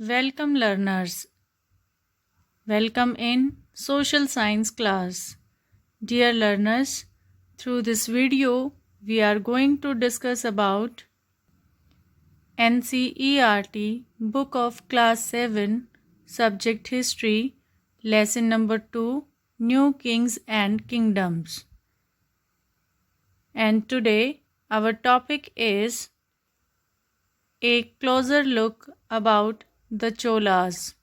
Welcome learners. Welcome in social science class. Dear learners, through this video we are going to discuss about NCERT Book of Class 7 Subject History Lesson number 2 New Kings and Kingdoms. And today our topic is a closer look about the Cholas.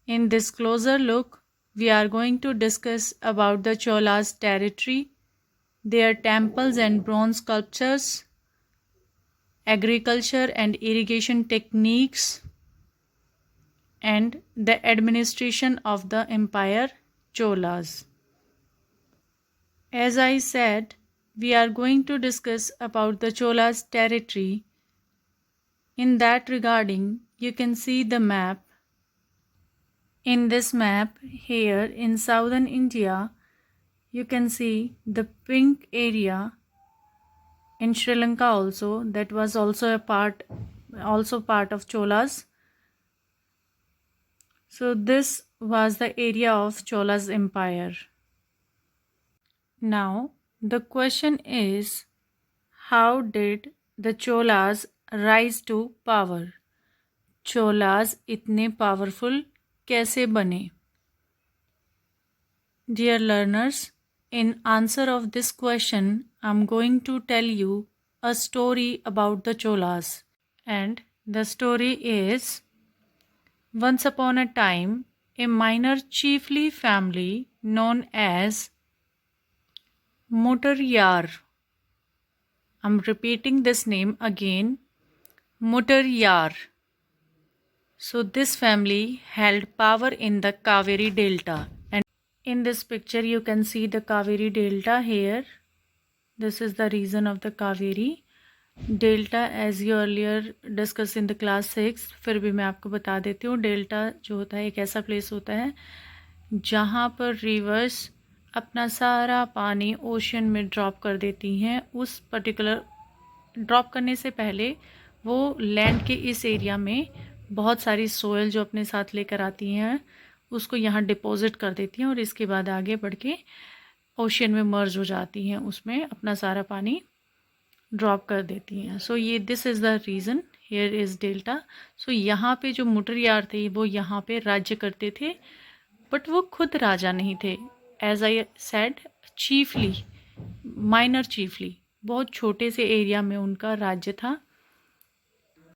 In this closer look, we are going to discuss about the Cholas' territory, their temples and bronze sculptures, agriculture and irrigation techniques, and the administration of the empire Cholas. As I said, we are going to discuss about the Cholas' territory. In that regarding, you can see the map. In this map here in southern India, you can see the pink area. In Sri Lanka also, that was also part of Cholas. So this was the area of Cholas empire. Now the question is, how did the Cholas rise to power? Cholas इतने powerful कैसे बने? Dear learners, in answer of this question, I'm going to tell you a story about the Cholas. And the story is, once upon a time, a minor chiefly family known as Mutteryar. I'm repeating this name again, Mutteryar. So this family held power in the Kaveri Delta. And in this picture you can see the Kaveri Delta here. This is the region of the Kaveri Delta as you earlier discussed in the class 6. फिर भी मैं आपको बता देती हूँ, delta जो होता है एक ऐसा प्लेस होता है जहाँ पर रिवर्स अपना सारा पानी ओशन में ड्रॉप कर देती हैं. उस पर्टिकुलर ड्रॉप करने से पहले वो लैंड के इस एरिया में बहुत सारी सोयल जो अपने साथ लेकर आती हैं उसको यहाँ डिपॉजिट कर देती हैं और इसके बाद आगे बढ़ के ओशियन में मर्ज हो जाती हैं, उसमें अपना सारा पानी ड्रॉप कर देती हैं. सो ये this is the reason, here is delta. So यहाँ पे जो मुटरियार थे वो यहाँ पे राज्य करते थे, बट वो खुद राजा नहीं थे. As I said, chiefly, minor chiefly, बहुत छोटे से एरिया में उनका राज्य था.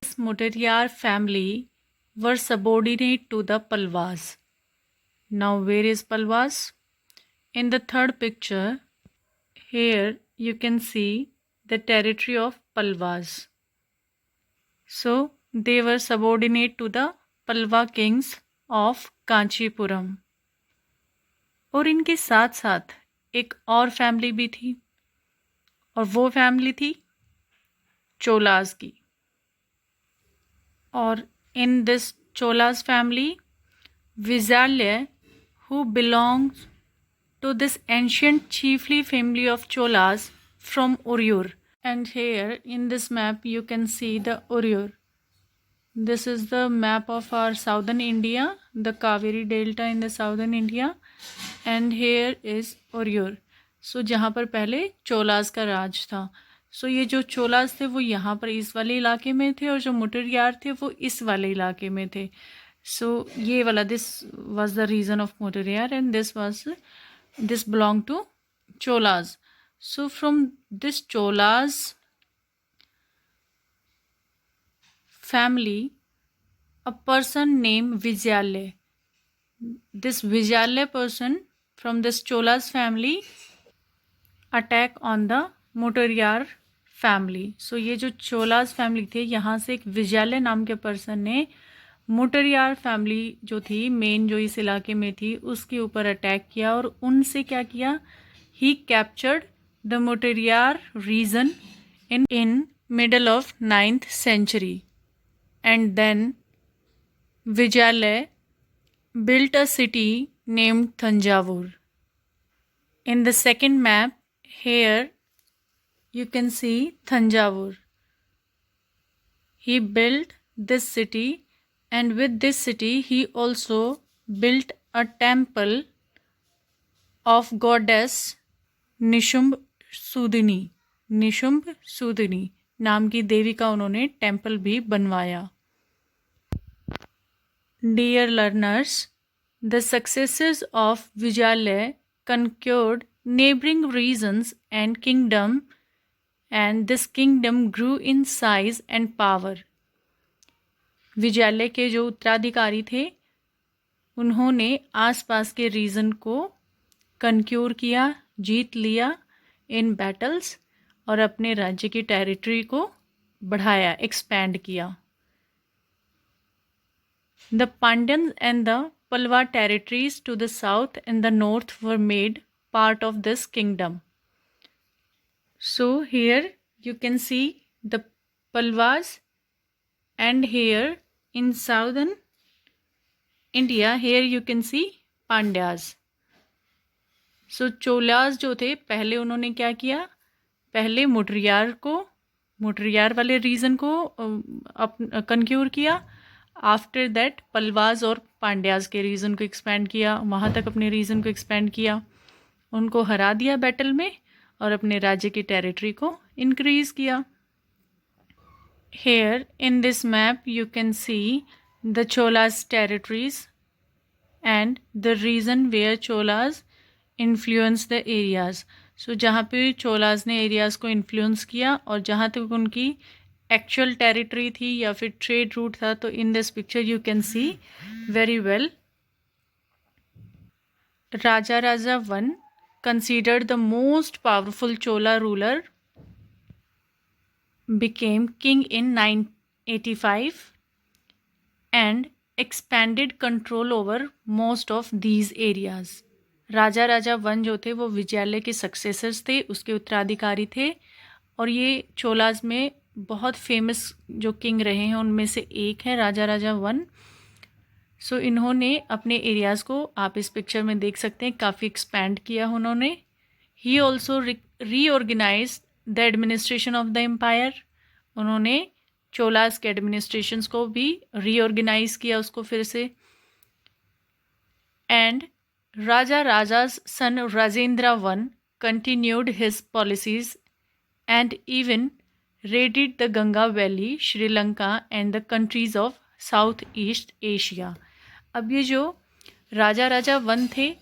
This Mutteriar family were subordinate to the Palwas. Now where is Palwas? In the third picture, here you can see the territory of Palwas. So they were subordinate to the Palwa kings of Kanchipuram. और इनके साथ साथ एक और family भी थी और वो फैमिली थी चोलास की. और in this Cholas family, Vizalya, who belongs to this ancient chiefly family of Cholas from Uriyur. And here in this map you can see the Uriyur. This is the map of our southern India, the Kaveri Delta in the southern India, and here is Uriyur. So जहाँ पर पहले चोलास का राज था. सो ये जो चोलास थे वो यहाँ पर इस वाले इलाके में थे और जो मुटरियार थे वो इस वाले इलाके में थे. सो ये वाला, this was the region of Muttaraiyar and this belong to Cholas. So from this Cholas family, a person named Vijayalaya. This Vijayalaya person from this Cholas family attack on the Mutteriar family. So ये जो Cholas family थे, यहाँ से एक विजयालय नाम के person ने मुटरियार family जो थी, मेन जो इस इलाके में थी, उसके ऊपर अटैक किया और उनसे क्या किया, he captured the Muttaraiyar region in middle of 9th century. And then Vijayalaya built a city named Thanjavur. In the second map here you can see Thanjavur. He built this city And with this city, he also built a temple of goddess Nishumbhasudini, Nishumbhasudini नाम की देवी का उन्होंने temple भी बनवाया. Dear learners, the successors of Vijayalaya conquered neighboring regions and kingdom, and this kingdom grew in size and power. Vijayalaya के जो उत्तराधिकारी थे उन्होंने आसपास के रीजन को कंक्यूर किया, जीत लिया इन बैटल्स, और अपने राज्य की टेरिटरी को बढ़ाया, एक्सपैंड किया. The Pandyan and the Pallava territories to the south and the north were made part of this kingdom. So here you can see the Pallavas, and here in southern India, here you can see Pandyas. So Cholas जो थे पहले उन्होंने क्या किया, पहले मुडरियार वाले reason को कंक्यूर किया. आफ्टर दैट पलवास और पांड्यास के रीजन को एक्सपेंड किया, वहाँ तक अपने रीजन को एक्सपेंड किया, उनको हरा दिया बैटल में और अपने राज्य की टेरिटरी को इंक्रीज किया. Here in this map you can see the Cholas territories and the region where Cholas influenced the areas. So जहाँ पे Cholas ने areas को influence किया और जहाँ तक उनकी actual territory थी या फिर trade route था, तो in this picture you can see very well. Raja Raja I, considered the most powerful Chola ruler, became king in 985 and expanded control over most of these areas. Raja Raja one जो थे वो विजयालय के successors थे, उसके उत्तराधिकारी थे, और ये चोलास में बहुत फेमस जो किंग रहे हैं उनमें से एक है राजा राजा वन. सो इन्होंने अपने एरियाज़ को, आप इस पिक्चर में देख सकते हैं, काफ़ी एक्सपैंड किया उन्होंने. He also reorganise the administration of the empire. उन्होंने चोलास के एडमिनिस्ट्रेशंस को भी रीऑर्गेनाइज किया उसको फिर से. And Raja Raja's son Rajendra I continued his policies and even raided the Ganga Valley, Sri Lanka and the countries of Southeast Asia. अब ये जो राजा राजा वन थे,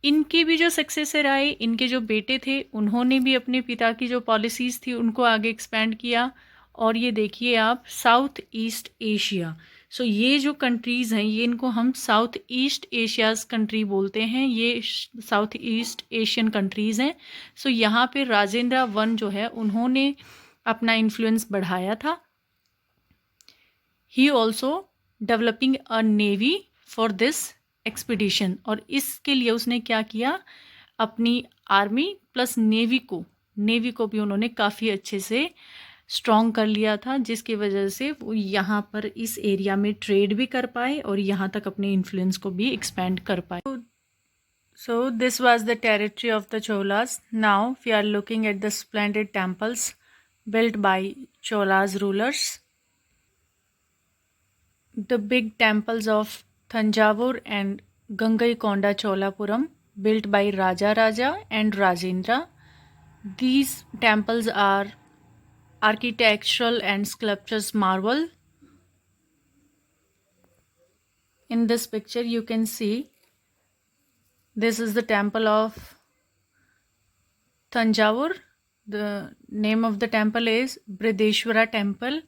इनके भी जो सक्सेसर आए, इनके जो बेटे थे, उन्होंने भी अपने पिता की जो पॉलिसीज़ थी उनको आगे एक्सपेंड किया. और ये देखिए आप, साउथ ईस्ट एशिया. सो ये जो कंट्रीज़ हैं, ये इनको हम साउथ ईस्ट एशियाज़ कंट्री बोलते हैं, ये साउथ ईस्ट एशियन कंट्रीज़ हैं. सो यहाँ पे राजेंद्र वन जो है उन्होंने अपना इन्फ्लुएंस बढ़ाया था. He also developing a navy for this expedition, और इसके लिए उसने क्या किया, अपनी आर्मी प्लस नेवी को भी उन्होंने काफ़ी अच्छे से स्ट्रॉन्ग कर लिया था, जिसकी वजह से वो यहाँ पर इस एरिया में ट्रेड भी कर पाए और यहाँ तक अपने इन्फ्लुएंस को भी एक्सपेंड कर पाए. So this was the territory of the Cholas. Now we are looking at the splendid temples built by Cholas rulers. The big temples of Thanjavur and Gangaikonda Cholapuram, built by Raja Raja and Rajendra. These temples are architectural and sculptures marvel. In this picture you can see this is the temple of Thanjavur. The name of the temple is Brideshwara temple,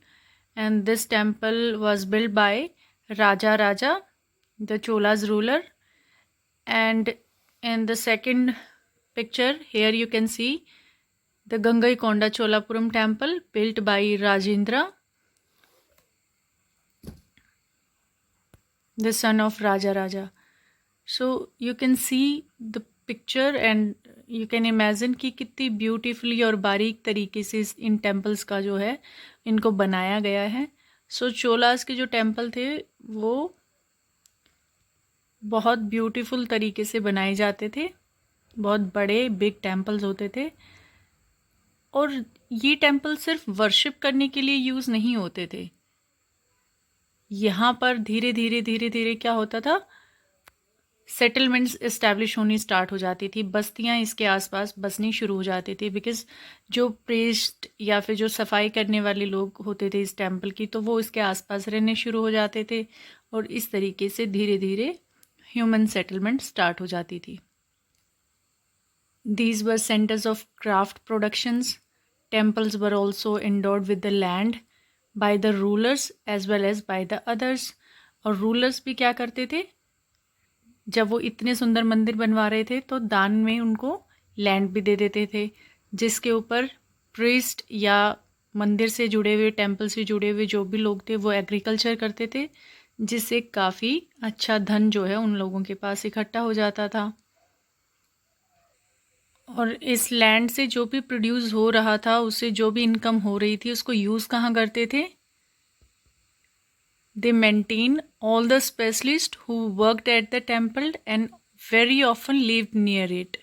and this temple was built by Raja Raja, the Cholas ruler. And in the second picture here you can see the Gangaikonda Cholapuram temple built by Rajendra, the son of Raja Raja. So you can see the picture and you can imagine कि कितनी beautifully और बारीक तरीके से in temples का जो है इनको बनाया गया है. सो चोलास के जो टेम्पल थे वो बहुत ब्यूटीफुल तरीके से बनाए जाते थे, बहुत बड़े बिग टेम्पल्स होते थे. और ये टेम्पल सिर्फ वर्शिप करने के लिए यूज़ नहीं होते थे, यहाँ पर धीरे धीरे धीरे धीरे क्या होता था, सेटलमेंट्स इस्टेब्लिश होनी स्टार्ट हो जाती थी, बस्तियाँ इसके आसपास बसनी शुरू हो जाती थी, बिकॉज जो प्रीस्ट या फिर जो सफाई करने वाले लोग होते थे इस टेम्पल की, तो वो इसके आसपास रहने शुरू हो जाते थे, और इस तरीके से धीरे धीरे ह्यूमन सेटलमेंट स्टार्ट हो जाती थी। These were centers of craft productions. Temples were also endowed with the land by the rulers as well as by the others. और रूलर्स भी क्या करते थे, जब वो इतने सुंदर मंदिर बनवा रहे थे तो दान में उनको लैंड भी दे देते थे, जिसके ऊपर प्रीस्ट या मंदिर से जुड़े हुए, टेम्पल से जुड़े हुए जो भी लोग थे वो एग्रीकल्चर करते थे, जिससे काफ़ी अच्छा धन जो है उन लोगों के पास इकट्ठा हो जाता था। और इस लैंड से जो भी प्रोड्यूस हो रहा था, उससे जो भी इनकम हो रही थी, उसको यूज़ कहाँ करते थे, they maintain all the specialist who worked at the temple and very often lived near it,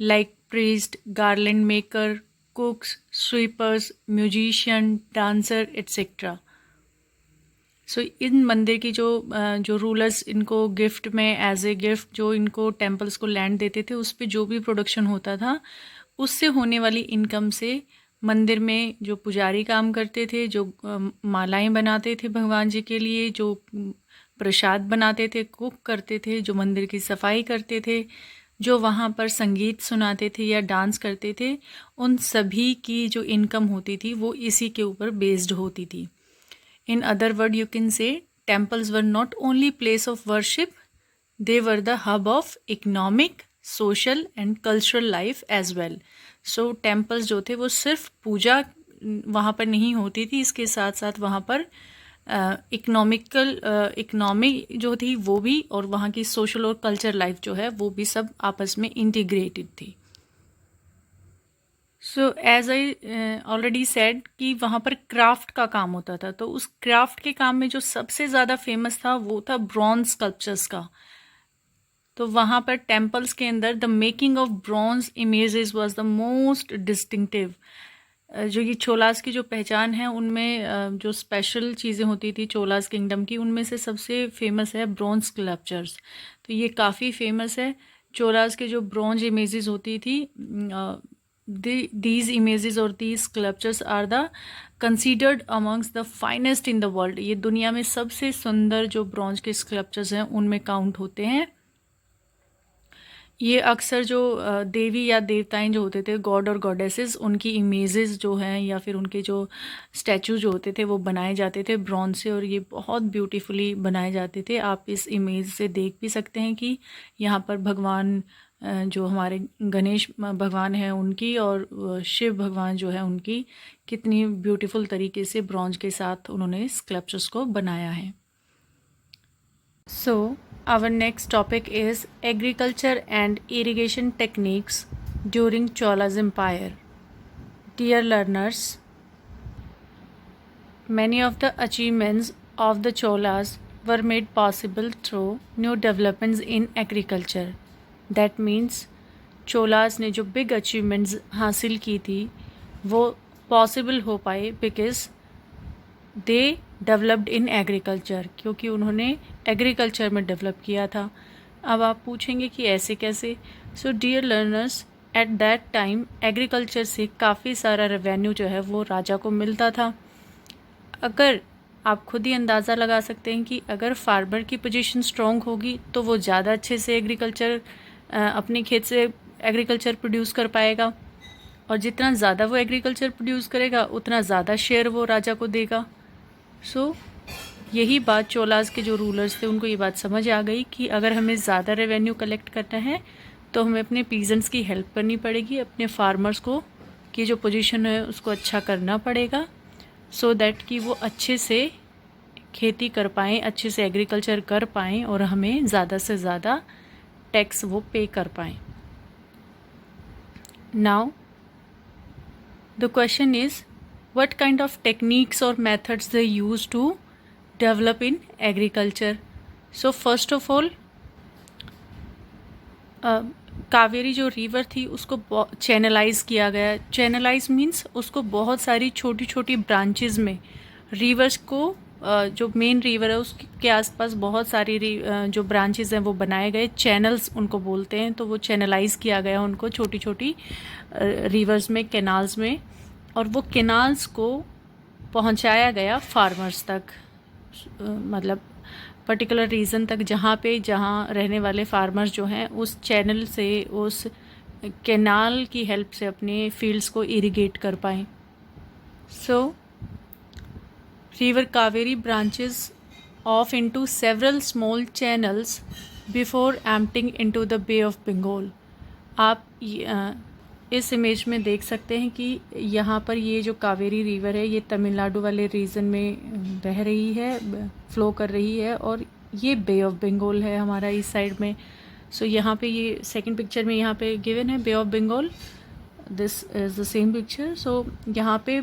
like priest, garland maker, cooks, sweepers, musician, dancer et cetera. So इन मंदिर की जो रूलर्स इनको गिफ्ट में, एज ए गिफ्ट जो इनको temples को land देते थे, उस पर जो भी प्रोडक्शन होता था, उससे होने वाली इनकम से मंदिर में जो पुजारी काम करते थे, जो मालाएं बनाते थे भगवान जी के लिए, जो प्रसाद बनाते थे, कुक करते थे, जो मंदिर की सफाई करते थे, जो वहाँ पर संगीत सुनाते थे या डांस करते थे, उन सभी की जो इनकम होती थी वो इसी के ऊपर बेस्ड होती थी। In other words, you can say temples were not only place of worship, they were the hub of economic, social and cultural life as well. So temples जो थे वो सिर्फ पूजा वहाँ पर नहीं होती थी, इसके साथ साथ वहाँ पर इकोनॉमी जो थी वो भी, और वहाँ की सोशल और कल्चर लाइफ जो है वो भी सब आपस में इंटीग्रेटेड थी। So as I already said कि वहाँ पर क्राफ्ट का काम होता था, तो उस क्राफ्ट के काम में जो सबसे ज़्यादा फेमस था वो था ब्रॉन्ज स्कल्पचर्स का। तो वहाँ पर टेम्पल्स के अंदर the making of bronze images was the most distinctive. जो ये चोलास की जो पहचान है, उनमें जो स्पेशल चीज़ें होती थी चोलास किंगडम की, उनमें से सबसे फेमस है ब्रॉन्ज स्कल्पचर्स। तो ये काफ़ी फेमस है। चोलास के जो ब्रॉन्ज इमेजेस होती थी, these images or these sculptures are the considered amongst the finest in the world. ये दुनिया में सबसे सुंदर जो ब्रॉन्ज के स्कल्पचर्स हैं उनमें काउंट होते हैं। ये अक्सर जो देवी या देवताएं जो होते थे, गॉड और गॉडेसेस, उनकी इमेजेस जो हैं या फिर उनके जो स्टैचू जो होते थे वो बनाए जाते थे ब्रॉन्ज से, और ये बहुत ब्यूटीफुली बनाए जाते थे। आप इस इमेज से देख भी सकते हैं कि यहाँ पर भगवान जो हमारे गणेश भगवान हैं उनकी और शिव भगवान जो है उनकी कितनी ब्यूटीफुल तरीके से ब्रॉन्ज के साथ उन्होंने स्कल्पचर्स को बनाया है। सो our next topic is agriculture and irrigation techniques during Chola's empire. Dear learners, many of the achievements of the Cholas were made possible through new developments in agriculture. That means Cholas ने जो big achievements हासिल की थी वो possible हो पाए because they developed in agriculture, क्योंकि उन्होंने एग्रीकल्चर में डेवलप किया था। अब आप पूछेंगे कि ऐसे कैसे। So dear learners, at that time agriculture से काफ़ी सारा रेवेन्यू जो है वो राजा को मिलता था। अगर आप खुद ही अंदाज़ा लगा सकते हैं कि अगर फार्मर की पोजीशन स्ट्रॉन्ग होगी तो वो ज़्यादा अच्छे से एग्रीकल्चर अपने खेत से एग्रीकल्चर प्रोड्यूस कर पाएगा, और जितना ज़्यादा वो एग्रीकल्चर प्रोड्यूस करेगा उतना ज़्यादा शेयर वो राजा को देगा। सो यही बात चोलास के जो रूलर्स थे उनको ये बात समझ आ गई कि अगर हमें ज़्यादा रेवेन्यू कलेक्ट करना है तो हमें अपने पीजेंट्स की हेल्प करनी पड़ेगी, अपने फार्मर्स को की जो पोजीशन है उसको अच्छा करना पड़ेगा, सो दैट कि वो अच्छे से खेती कर पाएँ, अच्छे से एग्रीकल्चर कर पाएँ और हमें ज़्यादा से ज़्यादा टैक्स वो पे कर पाएँ। Now the question is what kind of techniques or methods they use to develop in agriculture. So first of all, Kaveri जो रिवर थी उसको चैनलाइज किया गया। चैनलाइज मीन्स उसको बहुत सारी छोटी छोटी ब्रांचेस में रिवर्स को जो मेन रिवर है उसके आसपास बहुत सारी जो ब्रांचेस हैं वो बनाए गए, चैनल्स उनको बोलते हैं। तो वो चैनलाइज किया गया उनको छोटी छोटी रिवर्स में, कैनाल्स में, और वो कैनाल्स को पहुंचाया गया फार्मर्स तक, मतलब पर्टिकुलर रीजन तक, जहाँ रहने वाले फार्मर्स जो हैं उस चैनल से, उस कैनाल की हेल्प से अपने फील्ड्स को इरिगेट कर पाएँ। So river Kaveri branches off into several small channels before emptying into the Bay of Bengal। आप इस इमेज में देख सकते हैं कि यहाँ पर ये जो कावेरी रिवर है ये तमिलनाडु वाले रीजन में बह रही है, फ्लो कर रही है, और ये बे ऑफ बंगाल है हमारा इस साइड में। सो यहाँ पे ये सेकंड पिक्चर में यहाँ पे गिवन है bay of Bengal, this is the same picture. So यहाँ पे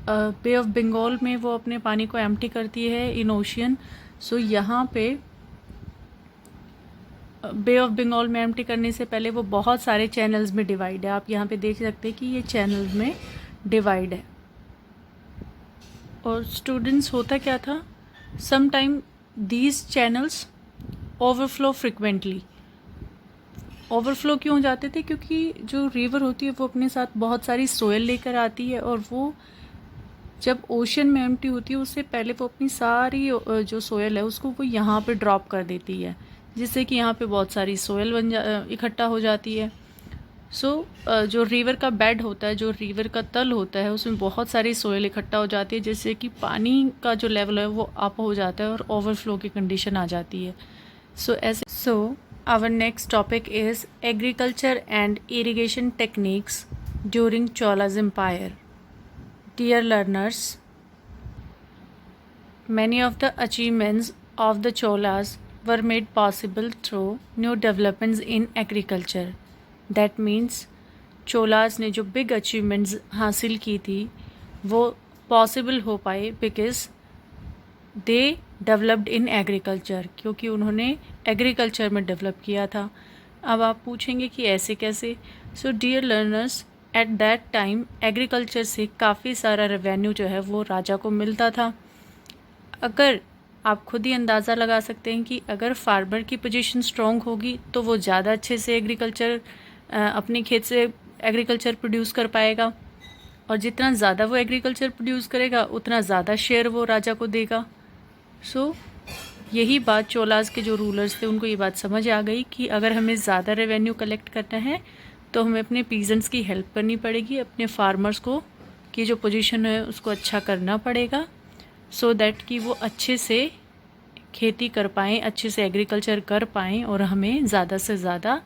बे ऑफ बंगाल में वो अपने पानी को एम्प्टी करती है इन ओशियन। सो यहाँ पे बे ऑफ बंगाल में एम्प्टी करने से पहले वो बहुत सारे चैनल्स में डिवाइड है। आप यहाँ पे देख सकते हैं कि ये चैनल्स में डिवाइड है। और स्टूडेंट्स, होता क्या था, some time these channels overflow frequently. Overflow क्यों हो जाते थे? क्योंकि जो रिवर होती है वो अपने साथ बहुत सारी सोयल लेकर आती है, और वो जब ओशन में एम्प्टी होती है उससे पहले वो अपनी सारी जो सोयल है उसको वो यहाँ पे ड्रॉप कर देती है, जिससे कि यहाँ पे बहुत सारी सोयल इकट्ठा हो जाती है। सो जो रिवर का बेड होता है, जो रिवर का तल होता है, उसमें बहुत सारी सोयल इकट्ठा हो जाती है, जिससे कि पानी का जो लेवल है वो अप हो जाता है और ओवरफ्लो की कंडीशन आ जाती है। So our next topic is agriculture and irrigation techniques during Cholas empire. Dear learners, many of the achievements of the Cholas were made possible through new developments in agriculture. That means Cholas ने जो big achievements हासिल की थी वो possible हो पाए because they developed in agriculture, क्योंकि उन्होंने agriculture में develop किया था। अब आप पूछेंगे कि ऐसे कैसे? So dear learners, eight that time agriculture से काफ़ी सारा रेवेन्यू जो है वो राजा को मिलता था। अगर आप खुद ही अंदाज़ा लगा सकते हैं कि अगर फार्मर की पोजीशन स्ट्रॉन्ग होगी तो वो ज़्यादा अच्छे से एग्रीकल्चर अपने खेत से एग्रीकल्चर प्रोड्यूस कर पाएगा, और जितना ज़्यादा वो एग्रीकल्चर प्रोड्यूस करेगा उतना ज़्यादा शेयर वो राजा को देगा। सो यही बात चोलास के जो रूलर्स थे उनको ये बात समझ आ गई कि अगर हमें ज़्यादा रेवेन्यू कलेक्ट करना है तो हमें अपने पीजेंट्स की हेल्प करनी पड़ेगी, अपने फार्मर्स को की जो पोजीशन है उसको अच्छा करना पड़ेगा, सो दैट कि वो अच्छे से खेती कर पाएँ, अच्छे से एग्रीकल्चर कर पाएँ, और हमें ज़्यादा से ज़्यादा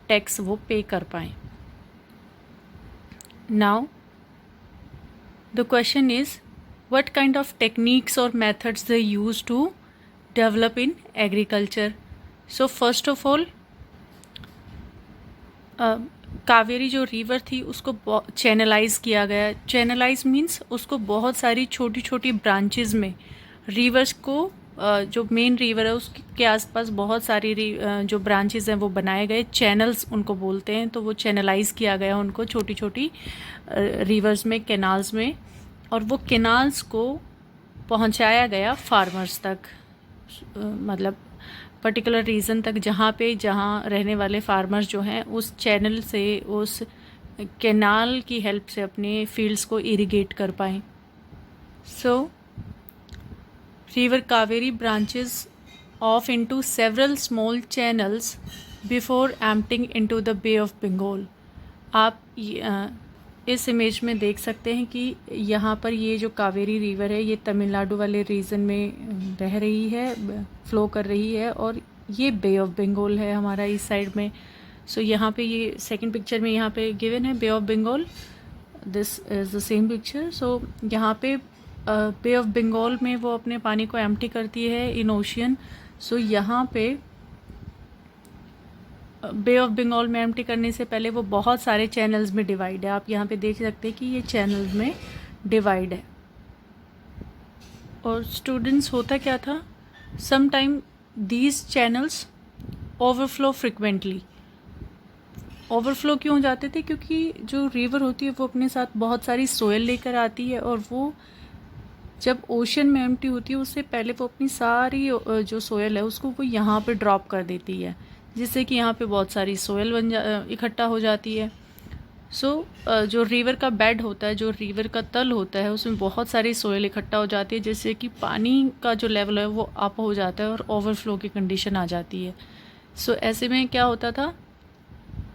टैक्स वो पे कर पाएँ। Now the question is what kind of techniques और methods they use to develop in agriculture. So first of all Kaveri जो रिवर थी उसको चैनलाइज किया गया। चैनलाइज मीन्स उसको बहुत सारी छोटी छोटी ब्रांचेस में, रिवर्स को जो मेन रिवर है उसके आसपास बहुत सारी जो ब्रांचेस हैं वो बनाए गए, चैनल्स उनको बोलते हैं। तो वो चैनलाइज किया गया उनको छोटी छोटी रिवर्स में, कैनाल्स में, और वो कैनाल्स को पहुंचाया गया फार्मर्स तक, मतलब पर्टिकुलर रीजन तक, जहाँ रहने वाले फार्मर्स जो हैं उस चैनल से, उस कैनाल की हेल्प से अपने फील्ड्स को इरिगेट कर पाएँ। So river Kaveri branches off into several small channels before emptying into the bay of Bengal. आप इस इमेज में देख सकते हैं कि यहाँ पर ये जो कावेरी रिवर है ये तमिलनाडु वाले रीजन में बह रही है, फ्लो कर रही है, और ये बे ऑफ बंगाल है हमारा इस साइड में। सो यहाँ पे ये सेकंड पिक्चर में यहाँ पे गिवन है bay of Bengal, this is the same picture. So यहाँ पे बे ऑफ बंगाल में वो अपने पानी को एम्प्टी करती है इन ओशियन। सो यहाँ पे बे ऑफ बंगाल में एम्प्टी करने से पहले वो बहुत सारे चैनल्स में डिवाइड है। आप यहाँ पे देख सकते हैं कि ये चैनल्स में डिवाइड है। और स्टूडेंट्स, होता क्या था, some time these channels overflow frequently. Overflow क्यों हो जाते थे? क्योंकि जो रिवर होती है वो अपने साथ बहुत सारी सोयल लेकर आती है, और वो जब ओशन में एम्प्टी होती है उससे पहले वो अपनी सारी जो सोयल है उसको वो यहाँ पे ड्रॉप कर देती है, जिससे कि यहाँ पे बहुत सारी सोयल इकट्ठा हो जाती है। जो रिवर का बेड होता है, जो रिवर का तल होता है, उसमें बहुत सारी सोयल इकट्ठा हो जाती है, जिससे कि पानी का जो लेवल है वो अप हो जाता है और ओवरफ्लो की कंडीशन आ जाती है। ऐसे में क्या होता था,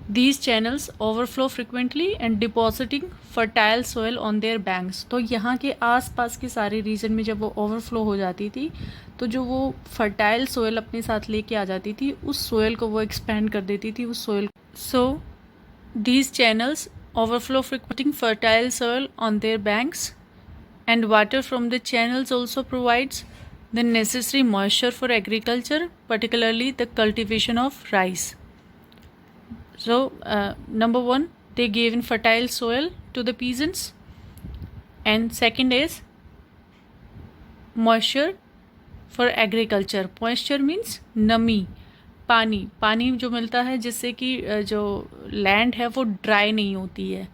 These channels overflow frequently and depositing fertile soil on their banks। तो यहाँ के आसपास के सारे रीजन में जब वो ओवरफ्लो हो जाती थी तो जो वो फर्टाइल सोयल अपने साथ लेके आ जाती थी, उस सोयल को वो एक्सपेंड कर देती थी उस soil. These channels overflow frequenting fertile soil on their banks, and water from the channels also provides the necessary moisture for agriculture, particularly the cultivation of rice। Number one, they gave in fertile soil to the peasants, and second is moisture for agriculture। moisture means नमी, पानी जो मिलता है जिससे कि जो land है वो ड्राई नहीं होती है,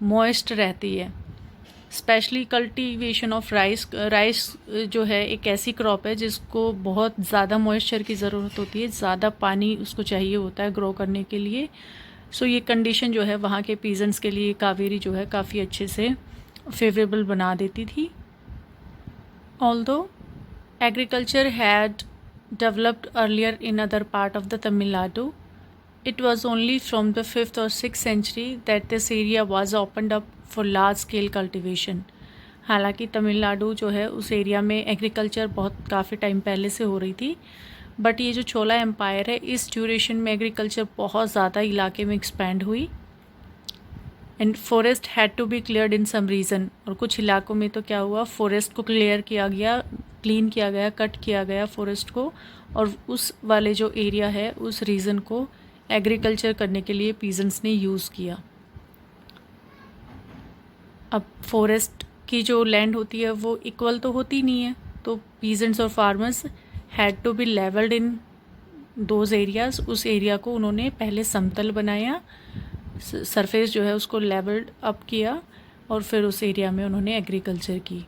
मॉइस्ट रहती है। स्पेशली कल्टीवेशन ऑफ राइस जो है एक ऐसी क्रॉप है जिसको बहुत ज़्यादा मॉइस्चर की ज़रूरत होती है, ज़्यादा पानी उसको चाहिए होता है ग्रो करने के लिए। ये कंडीशन जो है वहाँ के पीजेंट्स के लिए कावेरी जो है काफ़ी अच्छे से फेवरेबल बना देती थी। Although agriculture had developed earlier in other part of the Tamil Nadu, it was only from the 5th or 6th century that this area was opened up for large scale cultivation। हालांकि तमिलनाडु जो है उस area में agriculture बहुत काफ़ी time पहले से हो रही थी, बट ये जो चोला एम्पायर है इस ड्यूरेशन में एग्रीकल्चर बहुत ज़्यादा इलाके में एक्सपैंड हुई। And forest had to be cleared in some region, और कुछ इलाकों में तो क्या हुआ, फॉरेस्ट को क्लियर किया गया, क्लीन किया गया, कट किया गया फॉरेस्ट को, और उस वाले जो एरिया है उस रीजन को एग्रीकल्चर करने के लिए पीजेंट्स ने यूज़ किया। अब फॉरेस्ट की जो लैंड होती है वो इक्वल तो होती नहीं है, तो पीजेंट्स और farmers had to be levelled in those areas. उस एरिया को उन्होंने पहले समतल बनाया, सरफेस जो है उसको लेवल्ड अप किया, और फिर उस एरिया में उन्होंने एग्रीकल्चर की।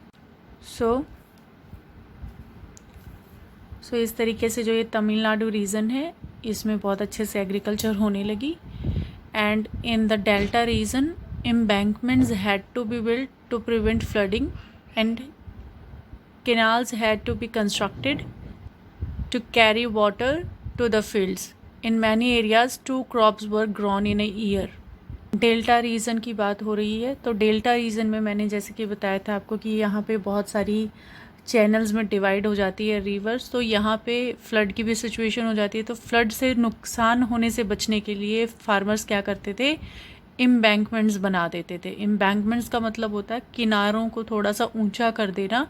इस तरीके से जो ये तमिलनाडु रीजन है इसमें बहुत अच्छे से एग्रीकल्चर होने लगी। And in the delta region embankments had to be built to prevent flooding, and canals had to be constructed to carry water to the fields। in many areas 2 crops were grown in a year। Delta region की बात हो रही है, तो delta reason में मैंने जैसे कि बताया था आपको कि यहाँ पे बहुत सारी चैनल्स में डिवाइड हो जाती है रिवर्स, तो यहाँ पे फ्लड की भी सिचुएशन हो जाती है। तो फ्लड से नुकसान होने से बचने के लिए फार्मर्स क्या करते थे, एम्बैंकमेंट्स बना देते थे। एम्बैंकमेंट्स का मतलब होता है किनारों को थोड़ा सा ऊंचा कर देना,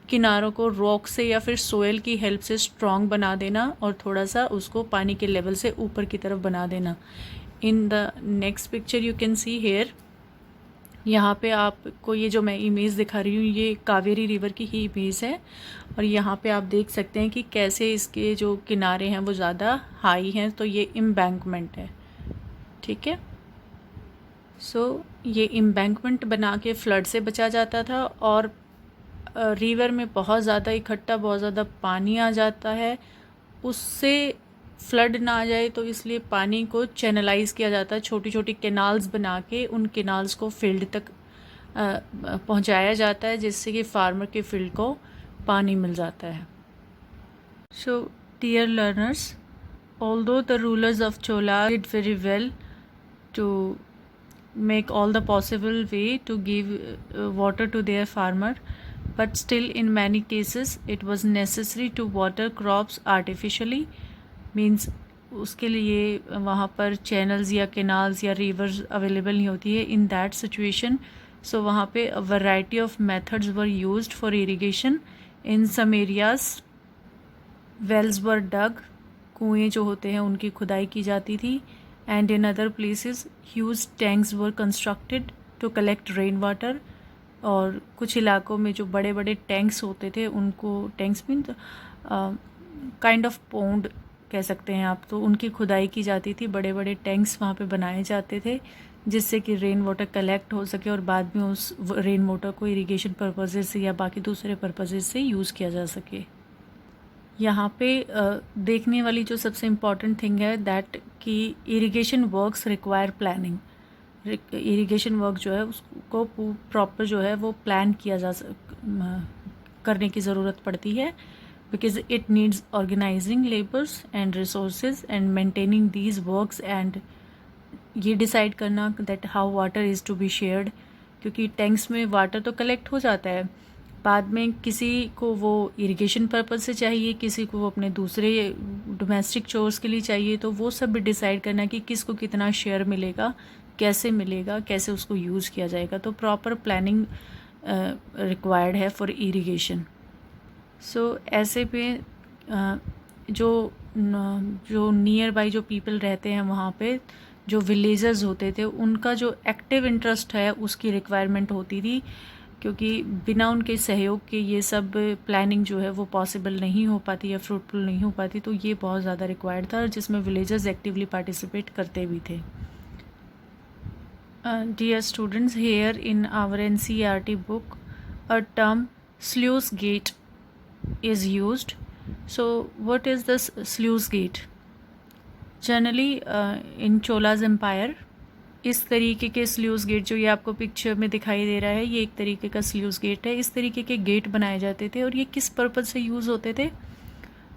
किनारों को रॉक से या फिर सोयल की हेल्प से स्ट्रॉन्ग बना देना, और थोड़ा सा उसको पानी के लेवल से ऊपर की तरफ बना देना। In the next picture you can see here, यहाँ पे आपको ये जो मैं इमेज दिखा रही हूँ ये कावेरी रिवर की ही इमेज है, और यहाँ पे आप देख सकते हैं कि कैसे इसके जो किनारे हैं वो ज़्यादा हाई हैं, तो ये एम्बैंकमेंट है, ठीक है। ये एम्बैंकमेंट बना के फ्लड से बचा जाता था, और रिवर में बहुत ज़्यादा इकट्ठा बहुत ज़्यादा पानी आ जाता है, उससे फ्लड ना आ जाए तो इसलिए पानी को चैनलाइज किया जाता है, छोटी छोटी कैनाल्स बना के उन कैनाल्स को फील्ड तक पहुंचाया जाता है, जिससे कि फार्मर के फील्ड को पानी मिल जाता है। Dear learners, although the rulers of Chola did very well to make all the possible way to give water to their farmer, but still in many cases it was necessary to water crops artificially। means उसके लिए वहाँ पर channels या canals या reverse available नहीं होती है। In that situation वहाँ पे variety of methods were used for irrigation. In some areas wells were dug, कुएँ जो होते हैं उनकी खुदाई की जाती थी, and in other places huge tanks were constructed to collect rain water। और कुछ इलाकों में जो बड़े बड़े टैंक्स होते थे उनको, tanks mean kind of pond कह सकते हैं आप, तो उनकी खुदाई की जाती थी, बड़े बड़े टैंक्स वहाँ पे बनाए जाते थे जिससे कि रेन वाटर कलेक्ट हो सके और बाद में उस रेन वाटर को इरिगेशन पर्पसेस से या बाकी दूसरे पर्पसेस से यूज़ किया जा सके। यहाँ पे देखने वाली जो सबसे इम्पॉर्टेंट थिंग है दैट कि irrigation works require planning. Irrigation work जो है उसको प्रॉपर जो है वो प्लान किया करने की ज़रूरत पड़ती है, because it needs organizing labours and resources and maintaining these works and ये डिसाइड करना that how water is to be shared, क्योंकि टैंक्स में वाटर तो कलेक्ट हो जाता है, बाद में किसी को वो इरिगेशन पर्पज़ से चाहिए, किसी को वो अपने दूसरे डोमेस्टिक चोर्स के लिए चाहिए, तो वो सब भी डिसाइड करना कि किसको कितना शेयर मिलेगा, कैसे उसको यूज़ किया जाएगा। तो प्रॉपर प्लानिंग रिक्वायर्ड है फॉर इरिगेशन। सो ऐसे पे जो नियर बाई जो पीपल रहते हैं वहाँ पे जो विलेजर्स होते थे उनका जो एक्टिव इंटरेस्ट है उसकी रिक्वायरमेंट होती थी, क्योंकि बिना उनके सहयोग के ये सब प्लानिंग जो है वो पॉसिबल नहीं हो पाती या फ्रूटफुल नहीं हो पाती। तो ये बहुत ज़्यादा रिक्वायर्ड था, जिसमें विलेजर्स एक्टिवली पार्टिसिपेट करते भी थे। Dear students, here in our NCERT book a term sluice gate is used. So what is this sluice gate? Generally in Chola's empire इस तरीके के स्लूस गेट जो ये आपको पिक्चर में दिखाई दे रहा है, ये एक तरीके का स्लूस गेट है। इस तरीके के गेट बनाए जाते थे और ये किस पर्पज़ से यूज़ होते थे?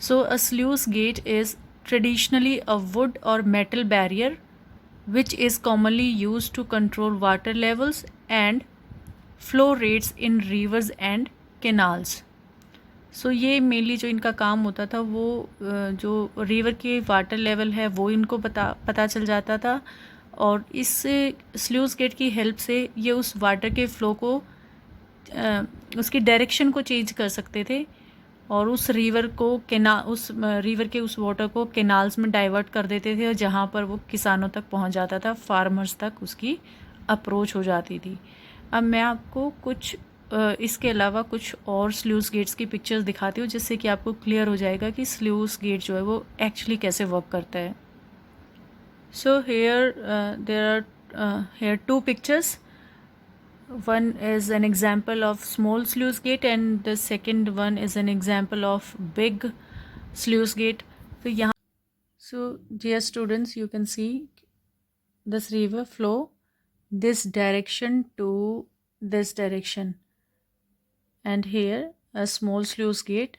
So a sluice gate is traditionally a wood और metal barrier which is commonly use to control water levels and flow rates in rivers and canals. So ये मेनली जो इनका काम होता था वो जो रिवर के वाटर लेवल है वो इनको पता चल जाता था, और इस स्लूस गेट की हेल्प से ये उस वाटर के फ्लो को उसकी डायरेक्शन को चेंज कर सकते थे और उस रिवर के उस वाटर को कैनाल्स में डाइवर्ट कर देते थे, और जहाँ पर वो किसानों तक पहुँच जाता था, फार्मर्स तक उसकी अप्रोच हो जाती थी। अब मैं आपको कुछ इसके अलावा कुछ और स्लूस गेट्स की पिक्चर्स दिखाती हूँ, जिससे कि आपको क्लियर हो जाएगा कि स्लूस गेट जो है वो एक्चुअली कैसे वर्क करता है। So here there are here two pictures, one is an example of small sluice gate and the second one is an example of big sluice gate. तो यहाँ so dear students, you can see this river flow this direction to this direction and here a small sluice gate।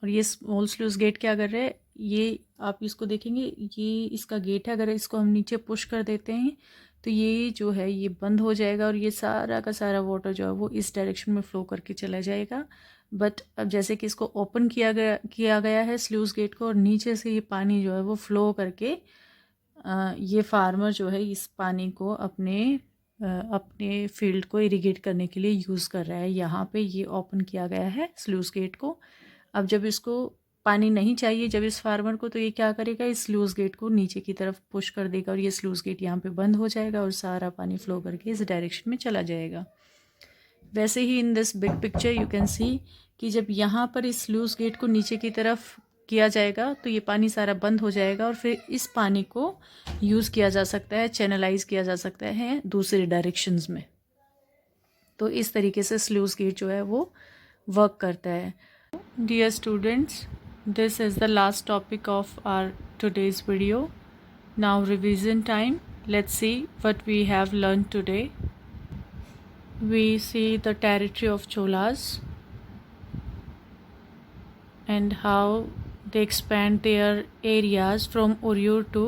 और ये small sluice gate क्या कर रहे हैं, ये आप इसको देखेंगे, ये इसका गेट है। अगर इसको हम नीचे पुश कर देते हैं तो ये जो है ये बंद हो जाएगा और ये सारा का सारा वाटर जो है वो इस डायरेक्शन में फ़्लो करके चला जाएगा। बट अब जैसे कि इसको ओपन किया गया है स्लूस गेट को, और नीचे से ये पानी जो है वो फ़्लो करके ये फार्मर जो है इस पानी को अपने फील्ड को इरिगेट करने के लिए यूज़ कर रहा है। यहाँ पे ये ओपन किया गया है स्लूस गेट को। अब जब इसको पानी नहीं चाहिए जब इस फार्मर को, तो ये क्या करेगा, इस स्लूस गेट को नीचे की तरफ पुश कर देगा और ये स्लूस गेट यहाँ पे बंद हो जाएगा और सारा पानी फ्लो करके इस डायरेक्शन में चला जाएगा। वैसे ही in this big picture you can see कि जब यहाँ पर इस स्लूस गेट को नीचे की तरफ किया जाएगा तो ये पानी सारा बंद हो जाएगा और फिर इस पानी को यूज़ किया जा सकता है, चैनलाइज किया जा सकता है दूसरे डायरेक्शंस में। तो इस तरीके से स्लूस गेट जो है वो वर्क करता है। Dear students, this is the last topic of our today's video. Now revision time. Let's see what we have learned today. We see the territory of Cholas and how they expand their areas from Uriyur to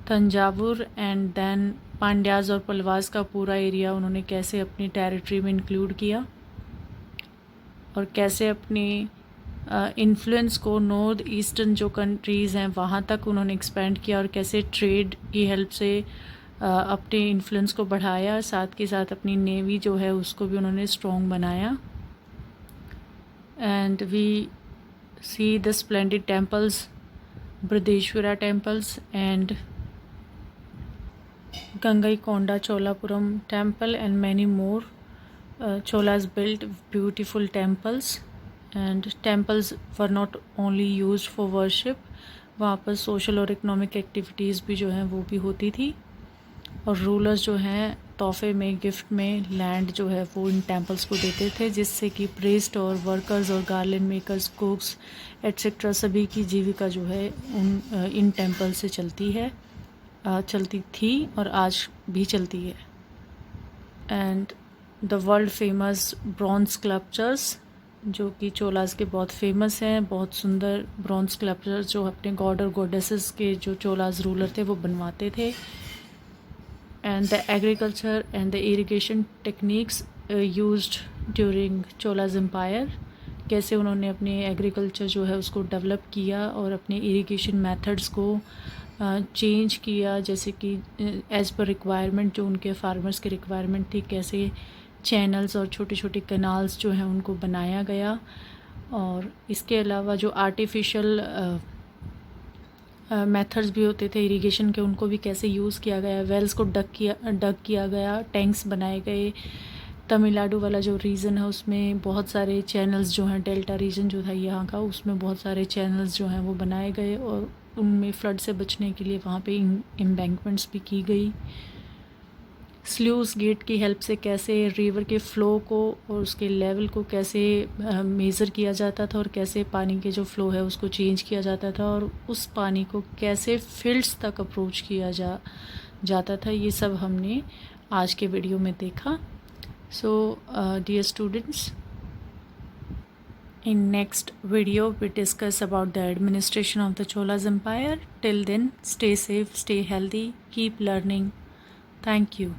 Tanjavur, and then Pandyas और पलवास का पूरा area उन्होंने कैसे अपनी territory में include किया और कैसे अपनी इन्फ्लुएंस को नॉर्थ ईस्टर्न जो कंट्रीज़ हैं वहाँ तक उन्होंने एक्सपेंड किया और कैसे ट्रेड की हेल्प से अपने इन्फ्लुएंस को बढ़ाया, साथ के साथ अपनी नेवी जो है उसको भी उन्होंने स्ट्रॉन्ग बनाया। And we see the splendid temples, Brihadeeswara temples and Gangaikonda Cholapuram temple and many more. Cholas built beautiful temples and temples were not only used for worship, वहाँ पर सोशल और इकोनॉमिक एक्टिविटीज़ भी जो हैं वो भी होती थी। और रूलर्स जो हैं तोहफे में, गिफ्ट में लैंड जो है वो इन टेम्पल्स को देते थे, जिससे कि प्रीस्ट और वर्कर्स और गार्लेंड मेकर्स, कुक्स एट्सेट्रा सभी की जीविका जो है इन टेम्पल से चलती थी और आज भी चलती है। And the world famous bronze sculptures जो कि चोलास के बहुत फेमस हैं, बहुत सुंदर ब्रॉन्ज स्कल्पचर्स जो अपने गॉड और गॉडेसेस के जो चोलास रूलर थे वो बनवाते थे। And the agriculture and the irrigation techniques used during Cholas empire, कैसे उन्होंने अपने एग्रीकल्चर जो है उसको डेवलप किया और अपने इरिगेशन मेथड्स को चेंज किया, जैसे कि एज़ पर रिक्वायरमेंट जो उनके फार्मर्स की रिक्वायरमेंट थी, कैसे चैनल्स और छोटे छोटे कैनाल्स जो हैं उनको बनाया गया। और इसके अलावा जो आर्टिफिशियल मेथड्स भी होते थे इरिगेशन के, उनको भी कैसे यूज़ किया गया, वेल्स को डग किया गया, टैंक्स बनाए गए। तमिलनाडु वाला जो रीजन है उसमें बहुत सारे चैनल्स जो हैं, डेल्टा रीजन जो था यहाँ का, उसमें बहुत सारे चैनल्स जो हैं वो बनाए गए और उनमें फ्लड से बचने के लिए वहाँ पे एम्बैंकमेंट्स भी की गई। स्लूस गेट की हेल्प से कैसे रिवर के फ़्लो को और उसके लेवल को कैसे मेज़र किया जाता था और कैसे पानी के जो फ़्लो है उसको चेंज किया जाता था और उस पानी को कैसे फील्ड्स तक अप्रोच किया जाता था, ये सब हमने आज के वीडियो में देखा। So dear students, in next video we discuss about the administration of the Cholas Empire. Till then, stay safe, stay healthy, keep learning. Thank you.